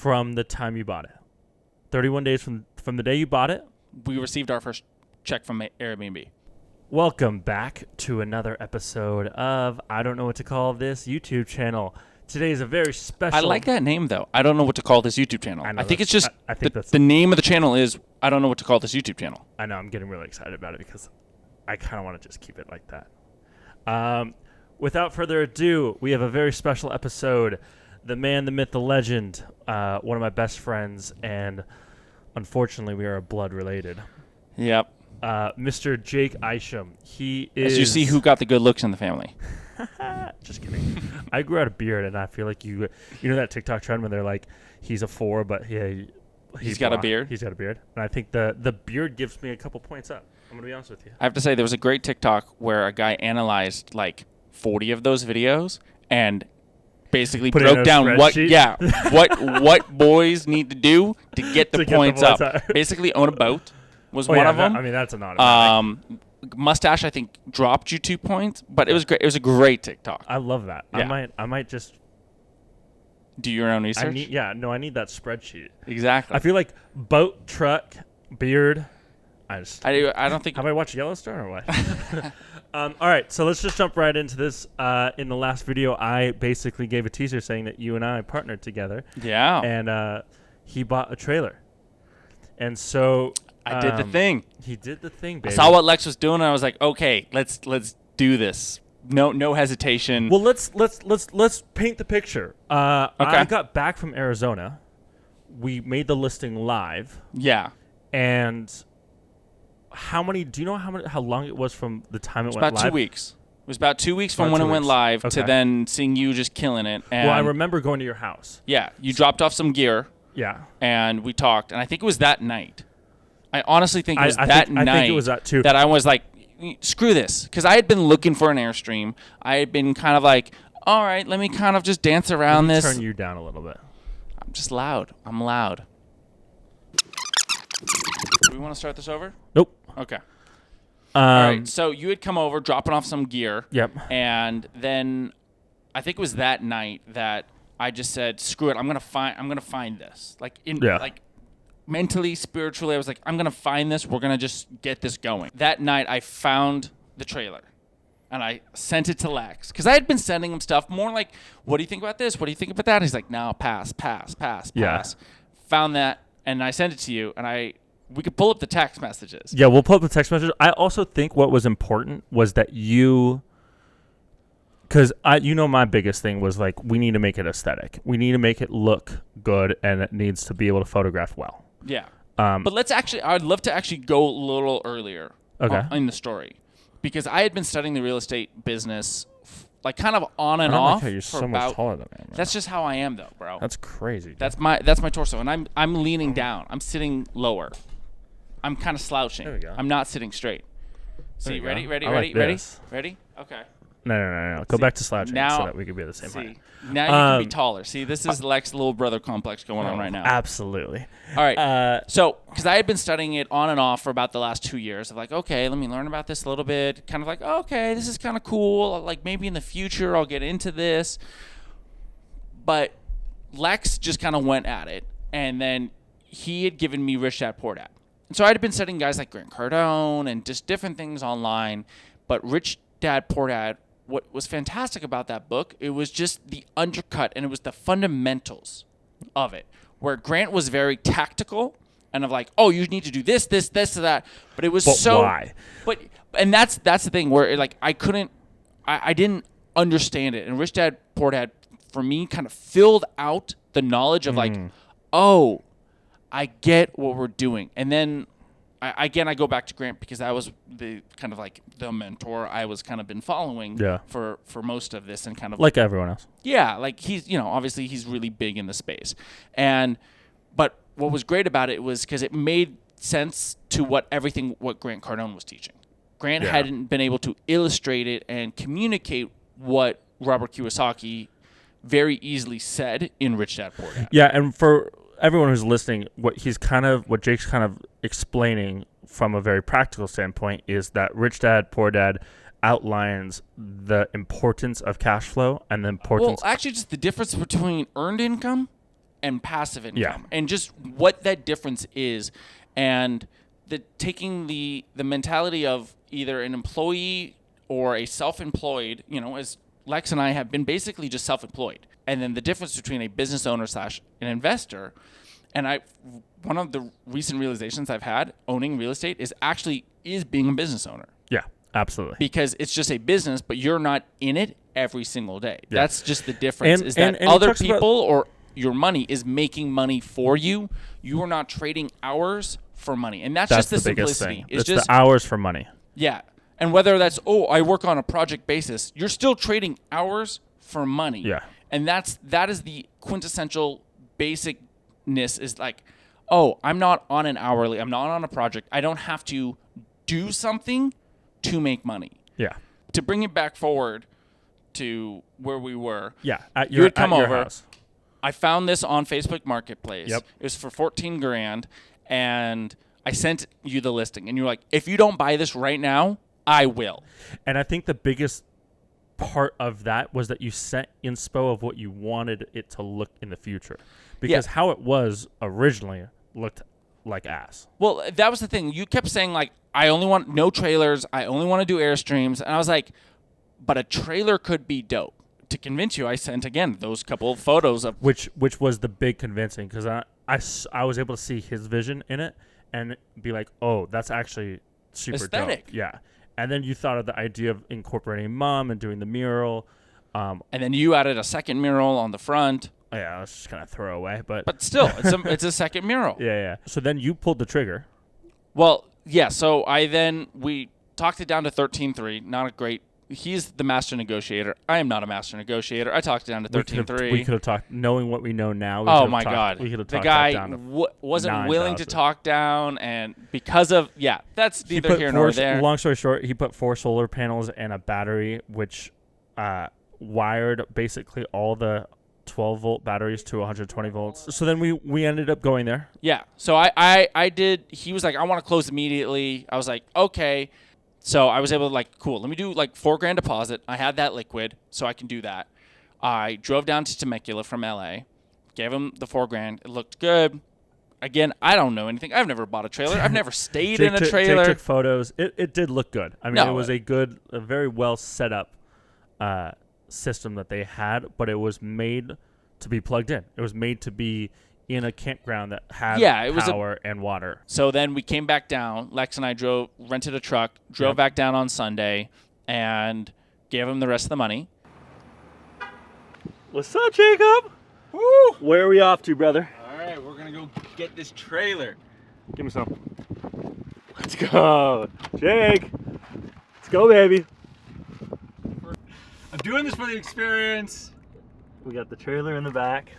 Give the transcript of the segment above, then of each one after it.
from the time you bought it. 31 days from the day you bought it. We received our first check from Airbnb. Welcome back to another episode of I Don't Know What to Call This YouTube channel. Today is a very special... I like that name, though. I don't know what to call this YouTube channel. I think it's just I think the name of the channel is I don't know what to call this YouTube channel. I know. I'm getting really excited about it because I kind of want to just keep it like that. Without further ado, we have a very special episode. The man, the myth, the legend, one of my best friends, and unfortunately we are blood related. Yep. Mr. Jake Isham. He is... As you see who got the good looks in the family. Just kidding. I grew out a beard, and I feel like you know that TikTok trend when they're like, he's a 4, but he's got a beard? He's got a beard. And I think the beard gives me a couple points up. I'm going to be honest with you. I have to say, there was a great TikTok where a guy analyzed like 40 of those videos and basically broke down what boys need to do to get the points up. Basically, own a boat was one of them. I mean, that's an automatic. Mustache, I think, dropped you 2 points, but it was great. It was a great TikTok. I love that. Yeah. I might just do your own research. I need that spreadsheet. Exactly. I feel like boat, truck, beard. I don't think. Have I watched Yellowstone or what? All right, so let's just jump right into this. In the last video, I basically gave a teaser saying that you and I partnered together. Yeah. And he bought a trailer, and so. I did the thing. He did the thing, baby. I saw what Lex was doing, and I was like, okay, let's do this. No hesitation. Well, let's paint the picture. Okay. I got back from Arizona. We made the listing live. Yeah. And do you know how long it was from the time it went live? About 2 weeks. It was about 2 weeks from when it went live to then seeing you just killing it. And well, I remember going to your house. Yeah. You dropped off some gear. Yeah. And we talked, and I think it was that night. I honestly think it was night. I think it was that too. That I was like, screw this. Because I had been looking for an Airstream. I had been kind of like, all right, let me kind of just dance around this. Turn you down a little bit. I'm just loud. I'm loud. Do we want to start this over? Nope. Okay. All right. So you had come over, dropping off some gear. Yep. And then I think it was that night that I just said, screw it. I'm gonna find this. Like mentally, spiritually, I was like, I'm going to find this. We're going to just get this going. That night, I found the trailer, and I sent it to Lex. Because I had been sending him stuff more like, what do you think about this? What do you think about that? And he's like, no, pass. Yeah. Found that, and I sent it to you, and we could pull up the text messages. Yeah, we'll pull up the text messages. I also think what was important was that because my biggest thing was like, we need to make it aesthetic. We need to make it look good, and it needs to be able to photograph well. Yeah. But I'd love to actually go a little earlier in the story, because I had been studying the real estate business like kind of on and off. You're so much taller than I am. That's just how I am, though, bro. That's crazy. Dude. That's my torso, and I'm leaning down. I'm sitting lower. I'm kind of slouching. There we go. I'm not sitting straight. See, ready? Okay. No. Go back to slouching so that we could be at the same height. Now you can be taller. See, this is Lex's little brother complex going on right now. Absolutely. All right. So, because I had been studying it on and off for about the last 2 years, of like, okay, let me learn about this a little bit. Kind of like, okay, this is kind of cool. Like, maybe in the future I'll get into this. But Lex just kind of went at it, and then he had given me Rich Dad Poor Dad. And so I had been studying guys like Grant Cardone and just different things online. But Rich Dad Poor Dad, what was fantastic about that book, it was just the undercut, and it was the fundamentals of it, where Grant was very tactical and of like, oh, you need to do this, that. But it was why? And that's the thing where like I didn't understand it. And Rich Dad Poor Dad, for me, kind of filled out the knowledge of like, oh, I get what we're doing. And then I go back to Grant because that was the kind of like the mentor I was kind of been following for most of this, and kind of like everyone else. Yeah, like he's, obviously he's really big in the space. But what was great about it was because it made sense to what Grant Cardone was teaching. Grant hadn't been able to illustrate it and communicate what Robert Kiyosaki very easily said in Rich Dad Poor Dad. Yeah, and for everyone who's listening, what Jake's kind of explaining from a very practical standpoint is that Rich Dad Poor Dad outlines the importance of cash flow and the importance. Well, actually, just the difference between earned income and passive income, Yeah. and just what that difference is, and taking the mentality of either an employee or a self-employed, as Lex and I have been basically just self-employed, and then the difference between a business owner / an investor. And one of the recent realizations I've had owning real estate is being a business owner. Yeah, absolutely. Because it's just a business, but you're not in it every single day. Yeah. That's just the difference. And Other people or your money is making money for you. You are not trading hours for money. And that's just the biggest simplicity. thing. It's just the hours for money. Yeah. And whether that's, I work on a project basis, you're still trading hours for money. Yeah. And that is the quintessential basicness is like, I'm not on an hourly, I'm not on a project. I don't have to do something to make money. Yeah. To bring it back forward to where we were. Yeah. You would come over. House. I found this on Facebook Marketplace. Yep. It was for $14,000, and I sent you the listing, and you're like, if you don't buy this right now, I will. And I think the biggest part of that was that you sent inspo of what you wanted it to look in the future, because how it was originally looked like ass. Well, that was the thing. You kept saying like, I only want no trailers. I only want to do Airstreams. And I was like, but a trailer could be dope. To convince you, I sent again those couple of photos of which was the big convincing, because I was able to see his vision in it and be like, oh, that's actually super aesthetic. dope. Yeah. And then you thought of the idea of incorporating mom and doing the mural. And then you added a second mural on the front. Yeah, I was just kind of throw away, but still, it's a second mural. Yeah. So then you pulled the trigger. Well, yeah. So we talked it down to 13.3. Not a great. He's the master negotiator. I am not a master negotiator. I talked it down to 13.3. We could have talked, knowing what we know now. Oh my God! We could have the talked guy that down to wasn't 9,000. willing to talk down, and because of that's neither here nor there. Long story short, he put 4 solar panels and a battery, which wired basically all the 12-volt batteries to 120 volts. So then we ended up going there. Yeah. So I did. He was like, I want to close immediately. I was like, okay. So I was able to like, cool. Let me do like $4,000 deposit. I had that liquid, so I can do that. I drove down to Temecula from LA, gave him the $4,000. It looked good. Again, I don't know anything. I've never bought a trailer. I've never stayed in a trailer. Jake took photos. It did look good. I mean, it was a very well set up system that they had, but it was made to be plugged in. It was made to be in a campground that had power and water. So then we came back down. Lex and I rented a truck, drove back down on Sunday, and gave him the rest of the money. What's up, Jacob? Woo! Where are we off to, brother? All right, we're going to go get this trailer. Give me some. Let's go. Jake. Let's go, baby. I'm doing this for the experience. We got the trailer in the back.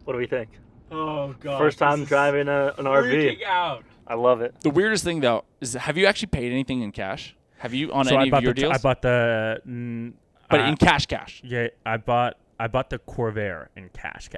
What do we think? Oh, God. First time driving an RV. Out. I love it. The weirdest thing, though, is have you actually paid anything in cash? Have you on any of your deals? I bought the... but in cash. Yeah, I bought the Corvair in cash.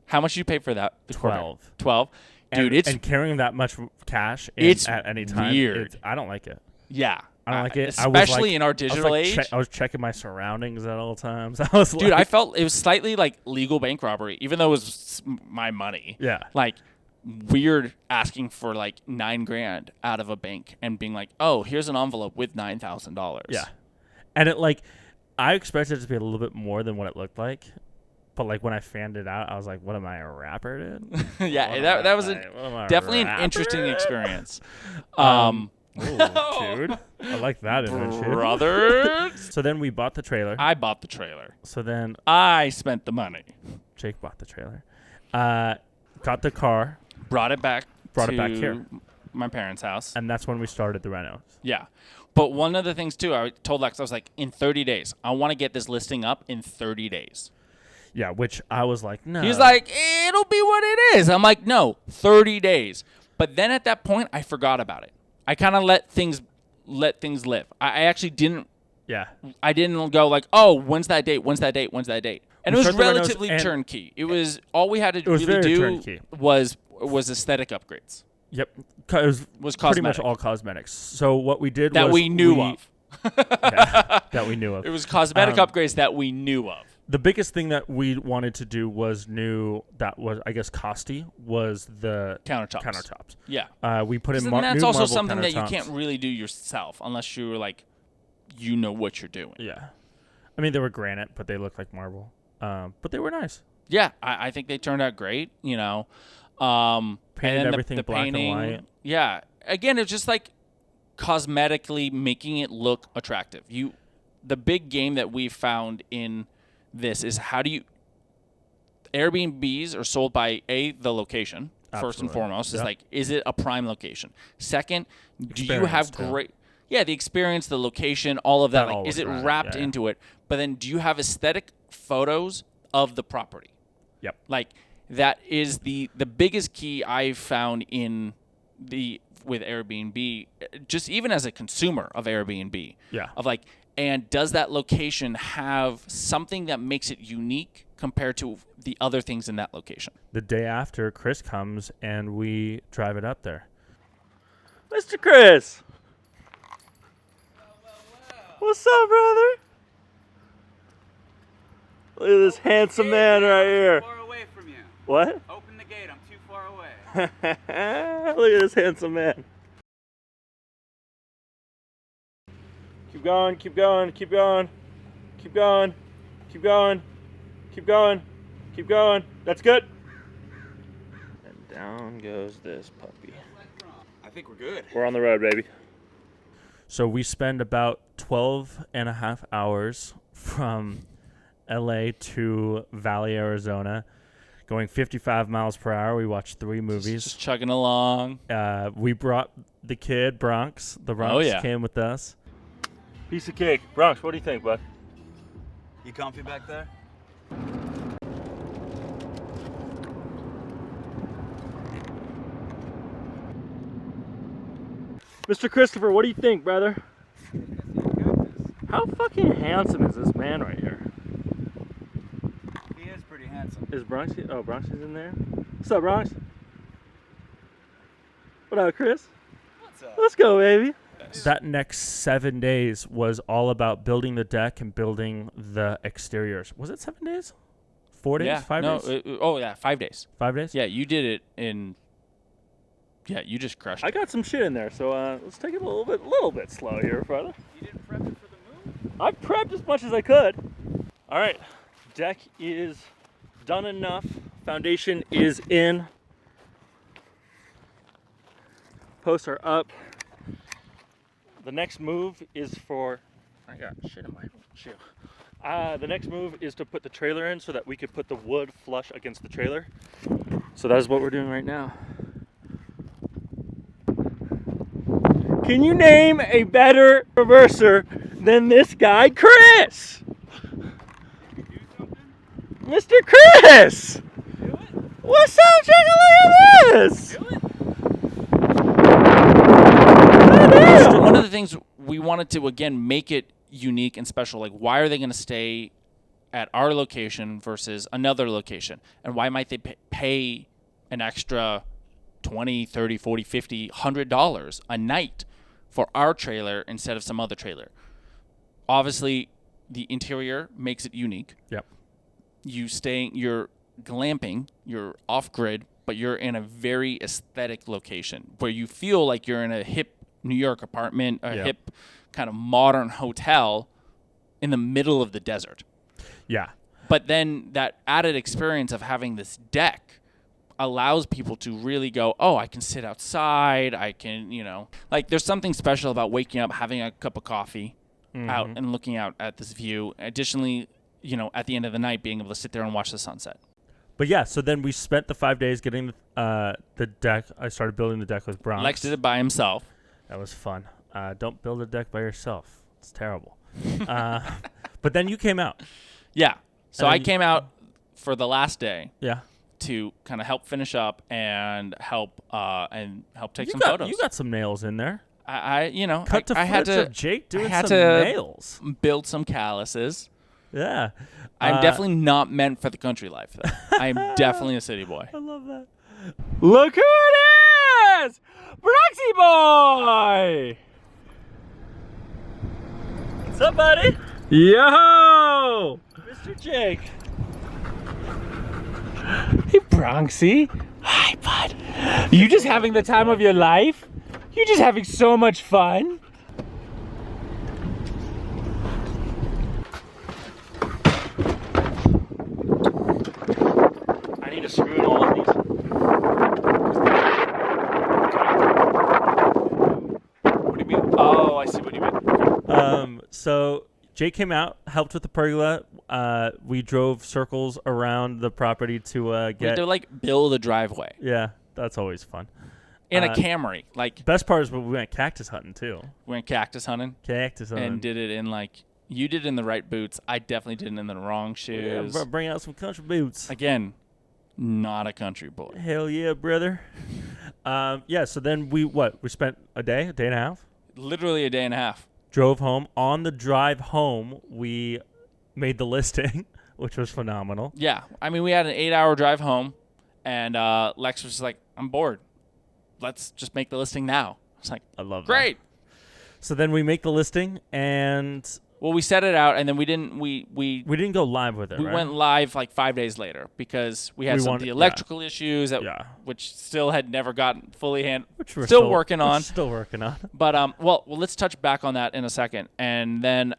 How much did you pay for that? 12. 12? Dude, and carrying that much cash at any time, weird. I don't like it. Yeah. I don't like it. Especially in our digital age. I was checking my surroundings at all times. I felt it was slightly like legal bank robbery, even though it was my money. Yeah. Like weird asking for like $9,000 out of a bank and being like, oh, here's an envelope with $9,000. Yeah. And I expected it to be a little bit more than what it looked like. But like when I fanned it out, I was like, what am I, a rapper, dude? Yeah, that was definitely an interesting experience. Ooh, dude. I like that image. Brother. So then we bought the trailer. I bought the trailer. So then I spent the money. Jake bought the trailer. Got the car. Brought it back here. My parents' house. And that's when we started the renos. Yeah. But one of the things, too, I told Lex, I was like, in 30 days. I want to get this listing up in 30 days. Yeah, which I was like, no. He's like, it'll be what it is. I'm like, no, 30 days. But then at that point, I forgot about it. I kind of let things live. I actually didn't. Yeah. I didn't go like, oh, when's that date? When's that date? When's that date? And it was relatively turnkey. It was all we had to really do was aesthetic upgrades. Yep. It was pretty much all cosmetics. So what we did we knew of. That we knew of. It was cosmetic upgrades that we knew of. the biggest thing that we wanted to do was that was, I guess, costy was the countertops. Yeah. We put in And new that's also marble something that you countertops. can't really do yourself unless you're like, you know what you're doing. Yeah. I mean, they were granite, but they look like marble. But they were nice. Yeah, I think they turned out great. Painted and then everything the black painting, and white. Yeah. Again, it's just like cosmetically making it look attractive. The big game that we've found in this is how do you Airbnbs are sold by the location. First and Absolutely. foremost, Yep. is like, is it a prime location? Second, do you Experience, have too. great, the experience, the location, all of that. That all Like, is was it around it, wrapped yeah. into it? But then, do you have aesthetic photos of the property? Yep. Like, that is the biggest key I've found with Airbnb, just even as a consumer of Airbnb. Yeah. Of like, and does that location have something that makes it unique compared to the other things in that location? The day after, Chris comes and we drive it up there. Mr. Chris! What's up, brother? Look at this handsome man right here. Far away from you. What? Open the gate. I'm too far away. Look at this handsome man. Keep going, keep going, keep going, keep going, keep going, keep going, keep going. That's good. And down goes this puppy. I think we're good. We're on the road, baby. So we spend about 12 and a half hours from LA to Valley, Arizona, going 55 miles per hour. We watched 3 movies. Just chugging along. We brought the kid, Bronx. The Bronx Oh, yeah. came with us. Piece of cake. Bronx, what do you think, bud? You comfy back there? Mr. Christopher, what do you think, brother? How fucking handsome is this man right here? He is pretty handsome. Is Bronx? Oh, Bronx is in there. What's up, Bronx? What up, Chris? What's up? Let's go, baby. That next 7 days was all about building the deck and building the exteriors. Was it 7 days? 4 days? Yeah. 5 no, days? 5 days. 5 days? Yeah, you did it in. Yeah, you just crushed I it. got some shit in there, so let's take it a little bit slow here, brother. You didn't prep it for the move? I prepped as much as I could. All right, deck is done enough. Foundation is in. Posts are up. The next move is for, I got shit in my shoe. The next move is to put the trailer in so that we could put the wood flush against the trailer. So that is what we're doing right now. Can you name a better reverser than this guy, Chris? Mr. Chris! Do it. What's up? Check a look at this! Do it. Goddamn. One of the things we wanted to, again, make it unique and special. Like, why are they going to stay at our location versus another location? And why might they pay an extra $20, $30, $40, $50, $100 a night for our trailer instead of some other trailer? Obviously, the interior makes it unique. Yep. You're glamping, you're off-grid, but you're in a very aesthetic location where you feel like you're in a hip New York apartment, a Yep. hip kind of modern hotel in the middle of the desert. Yeah. But then that added experience of having this deck allows people to really go, oh, I can sit outside. I can, like there's something special about waking up, having a cup of coffee out and looking out at this view. Additionally, at the end of the night, being able to sit there and watch the sunset. But yeah, so then we spent the 5 days getting the deck. I started building the deck with Bronx. Lex did it by himself. That was fun. Don't build a deck by yourself. It's terrible. But then you came out. Yeah. So And I then came out for the last day Yeah. to kind of help finish up and help take You some got, photos. you got some nails in there. I Cut to I had footage to of Jake doing had some to nails. build some calluses. Yeah. I'm definitely not meant for the country life, though. I'm definitely a city boy. I love that. Look who it is! Broxy Boy! What's up, buddy? Yo! Mr. Jake. Hey, Bronxy. Hi, bud. You just having the time of your life? You just having so much fun? I need to screw in all of these. What do you mean? Oh, I see what you mean. So Jake came out, helped with the pergola. We drove circles around the property to We had get. to like build a driveway Yeah, that's always fun. in a Camry. Like Best part is when we went cactus hunting too. we went cactus hunting Cactus hunting. and did it in like you did it in the right boots. I definitely did it in the wrong Yeah, shoes. bring out some country boots. Again, not a country boy. Hell yeah, brother. Yeah. So then we spent a day and a half. Literally a day and a half. Drove home. On the drive home, we made the listing, which was phenomenal. Yeah, I mean we had an 8-hour drive home, and Lex was just like, "I'm bored. Let's just make the listing now." I was like, I love that. "Great." So then we make the listing, and Well, we set it out, and then we didn't. We didn't go live with it. we right? went live like 5 days later because we had We some wanted- of the electrical issues that Yeah. which still had never gotten fully handled. Which we're still working we're on. Still working on. But well, let's touch back on that in a second, and then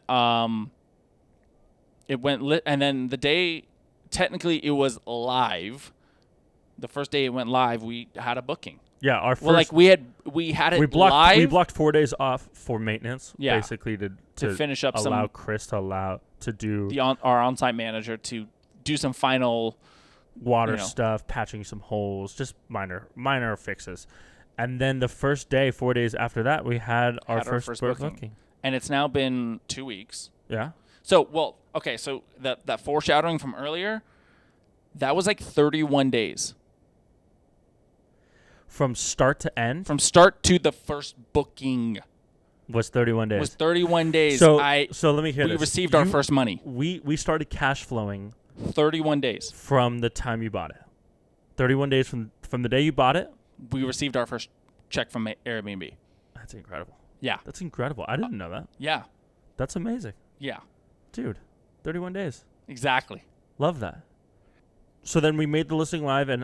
it went lit, and then the day technically it was live. The first day it went live, we had a booking. Yeah, our first. Well, like we had it we blocked live. we blocked 4 days off for maintenance. Yeah. Basically To finish up allow some- Chris to do our on-site manager to do some final. water you know. stuff, patching some holes, just minor fixes. And then the first day, 4 days after that, we had our first booking. And it's now been 2 weeks. Yeah. So, well, okay, so that foreshadowing from earlier, that was like 31 days. From start to end From start to the first booking was 31 days. was 31 days. so let me hear we this. received our first money. We started cash flowing 31 days. from the time you bought it. 31 days from the day you bought it. We received our first check from Airbnb. That's incredible. Yeah. That's incredible. I didn't know that. Yeah. That's amazing. Yeah. Dude, 31 days. Exactly. Love that. So then we made the listing live, and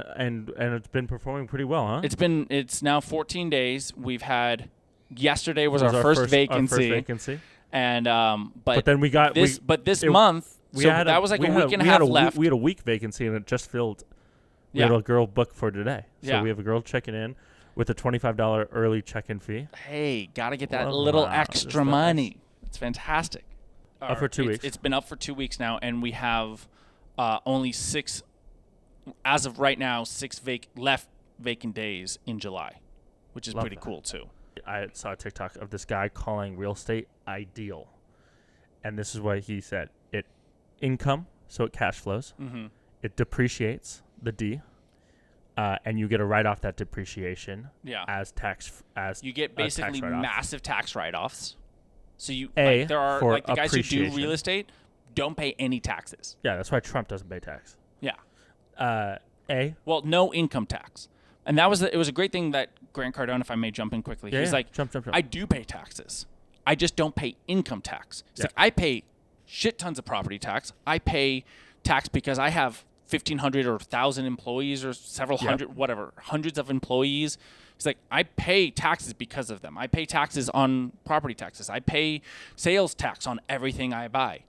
it's been performing pretty well, huh? It's now 14 days. We've had yesterday was our Our first vacancy. Our first vacancy. And But then we got this it- month we so had that was like we a had week and a we half had left. We had a week vacancy, and it just filled. We Yeah. had a girl booked for today. So Yeah. we have a girl checking in with a $25 early check-in fee. Hey, got to get that Wow, little just extra nice. money. It's fantastic. Up for 2 weeks. It's been up for 2 weeks now, and we have only 6, as of right now, 6 left vacant days in July, which is Love pretty that. cool too. I saw a TikTok of this guy calling real estate ideal. And this is what he said. It income, so it cash flows. Mm-hmm. It depreciates, the D. And you get a write-off that depreciation Yeah. as tax as You get a tax basically write-off. massive tax write-offs. So you A, like, there are for like the guys who do appreciation. real estate don't pay any taxes. Yeah, that's why Trump doesn't pay tax. Yeah. A. Well, no income tax. And that was it was a great thing that Grant Cardone, if I may jump in quickly, Yeah, he's yeah. like, Jump. I do pay taxes. I just don't pay income tax. It's Yeah. like I pay shit tons of property tax. I pay tax because I have 1,500 or 1,000 employees or several Yeah. hundred, whatever, hundreds of employees. It's like I pay taxes because of them. I pay taxes on property taxes. I pay sales tax on everything I buy.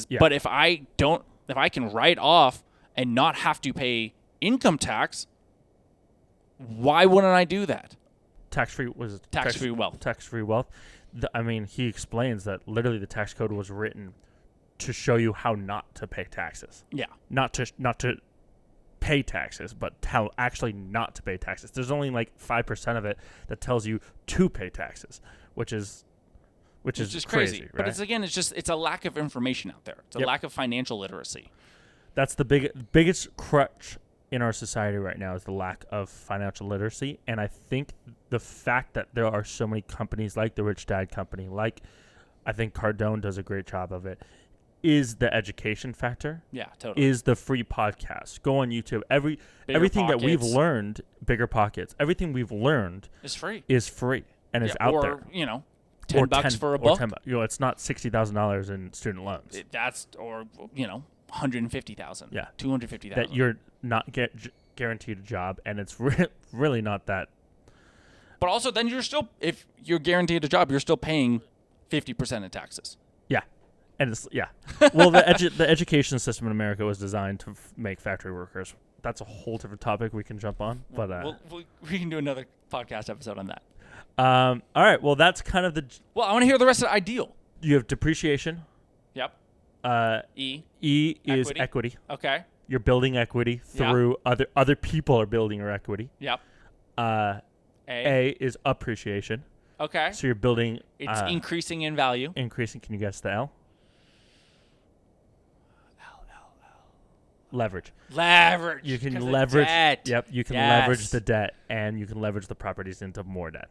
Yeah. But if I can write off and not have to pay income tax, why wouldn't I do that? Tax-free was Tax-free wealth. Tax-free wealth. I mean, he explains that literally the tax code was written to show you how not to pay taxes. Yeah. Not to pay taxes, but how actually not to pay taxes. There's only like 5% of it that tells you to pay taxes, which is just crazy, crazy. right? But it's a lack of information out there. It's a Yep. lack of financial literacy. That's the biggest crutch in our society right now is the lack of financial literacy. And I think the fact that there are so many companies like the Rich Dad Company, like I think Cardone does a great job of it, is the education factor, Yeah, totally. is the free podcast. Go on YouTube. Bigger Everything that we've Pockets learned, Bigger Pockets, everything we've learned is free. is free and is out or, there. $10 for a book. It's not $60,000 in student loans. Or 150,000. Yeah. 250,000. that you're not guaranteed a job, and it's really not that. But also, then you're still, if you're guaranteed a job, you're still paying 50% in taxes. Yeah, and it's Well, the education system in America was designed to make factory workers. That's a whole different topic we can jump on, but we can do another podcast episode on that. all right. Well, that's kind of the. Well, I want to hear the rest of ideal. You have depreciation. Yep. E Equity. is equity. Okay. You're building equity through other people are building your equity. Yep. A is appreciation. Okay. So you're building. It's increasing in value. Increasing. Can you guess the L? Leverage. Leverage. You can 'cause of leverage. debt. Yep. You can Yes. leverage the debt, and you can leverage the properties into more debt.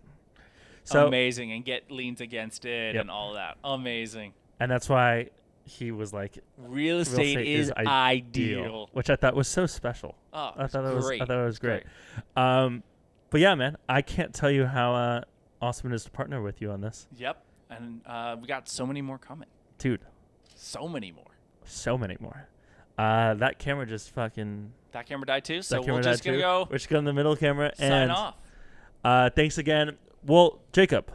So amazing, and get liens against it Yep. and all that. Amazing. and that's why he was like, Real estate is ideal. which I thought was so special. Oh, I thought it was great. Great. But yeah, man, I can't tell you how awesome it is to partner with you on this, Yep. And we got so many more coming. dude. So many more. So many more. That camera just fucking. That camera died too, so that camera we're just died going to too. go We're just going to the middle camera sign and off. thanks again. Well, Jacob,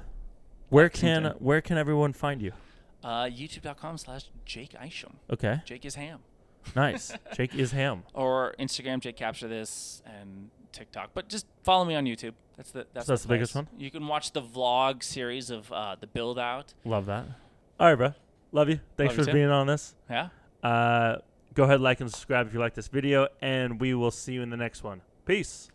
where Lexington. can everyone find you? YouTube.com/Jake Isham. Okay, Jake is ham. nice. Jake is ham. Or Instagram, Jake Capture This, and TikTok. But just follow me on YouTube. That's the biggest place. one? You can watch the vlog series of the build out. Love that. All right, bro. Love you. Thanks Love you for too. being on this. Yeah. Go ahead, like and subscribe if you like this video, and we will see you in the next one. Peace.